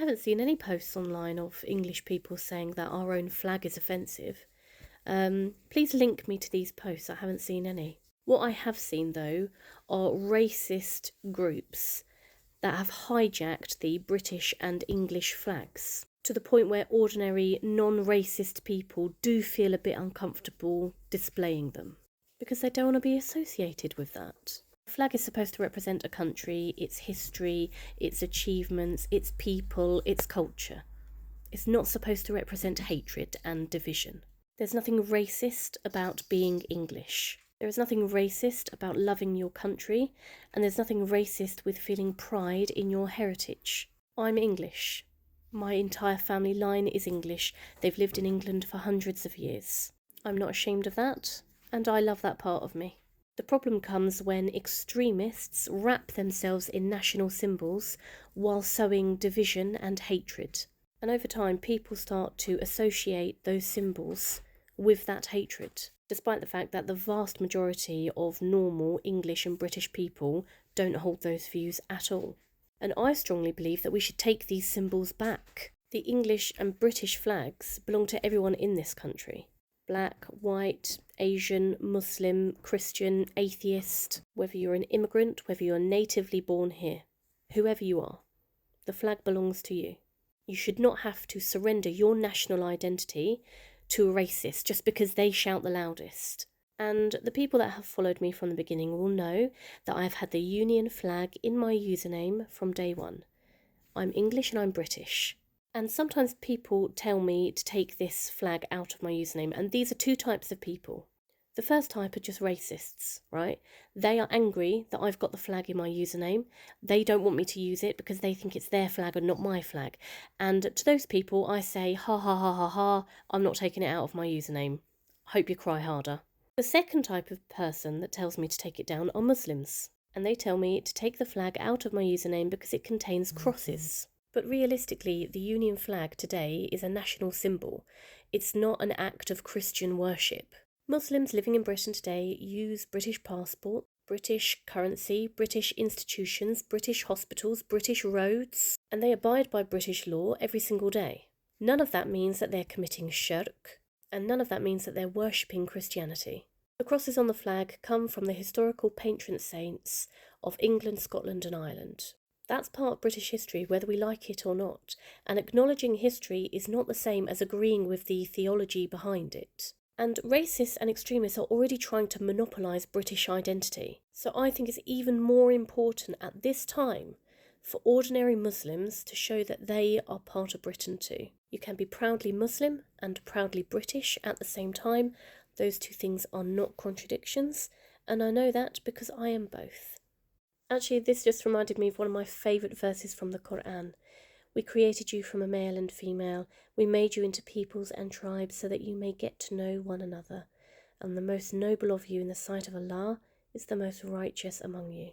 I haven't seen any posts online of English people saying that our own flag is offensive. Please link me to these posts. I haven't seen any. What I have seen, though, are racist groups that have hijacked the British and English flags to the point where ordinary non-racist people do feel a bit uncomfortable displaying them because they don't want to be associated with that. The flag is supposed to represent a country, its history, its achievements, its people, its culture. It's not supposed to represent hatred and division. There's nothing racist about being English. There is nothing racist about loving your country, and there's nothing racist with feeling pride in your heritage. I'm English. My entire family line is English. They've lived in England for hundreds of years. I'm not ashamed of that, and I love that part of me. The problem comes when extremists wrap themselves in national symbols while sowing division and hatred. And over time, people start to associate those symbols with that hatred, despite the fact that the vast majority of normal English and British people don't hold those views at all. And I strongly believe that we should take these symbols back. The English and British flags belong to everyone in this country. Black, white, Asian, Muslim, Christian, atheist, whether you're an immigrant, whether you're natively born here, whoever you are, the flag belongs to you. You should not have to surrender your national identity to a racist just because they shout the loudest. And the people that have followed me from the beginning will know that I've had the Union flag in my username from day one. I'm English and I'm British. And sometimes people tell me to take this flag out of my username, and these are two types of people. The first type are just racists, right? They are angry that I've got the flag in my username. They don't want me to use it because they think it's their flag and not my flag. And to those people, I say, ha ha ha ha ha, I'm not taking it out of my username. Hope you cry harder. The second type of person that tells me to take it down are Muslims. And they tell me to take the flag out of my username because it contains crosses. But realistically, the Union flag today is a national symbol. It's not an act of Christian worship. Muslims living in Britain today use British passport, British currency, British institutions, British hospitals, British roads, and they abide by British law every single day. None of that means that they're committing shirk, and none of that means that they're worshipping Christianity. The crosses on the flag come from the historical patron saints of England, Scotland and Ireland. That's part of British history, whether we like it or not, and acknowledging history is not the same as agreeing with the theology behind it. And racists and extremists are already trying to monopolise British identity. So I think it's even more important at this time for ordinary Muslims to show that they are part of Britain too. You can be proudly Muslim and proudly British at the same time. Those two things are not contradictions, and I know that because I am both. Actually, this just reminded me of one of my favourite verses from the Quran. We created you from a male and female. We made you into peoples and tribes so that you may get to know one another. And the most noble of you in the sight of Allah is the most righteous among you.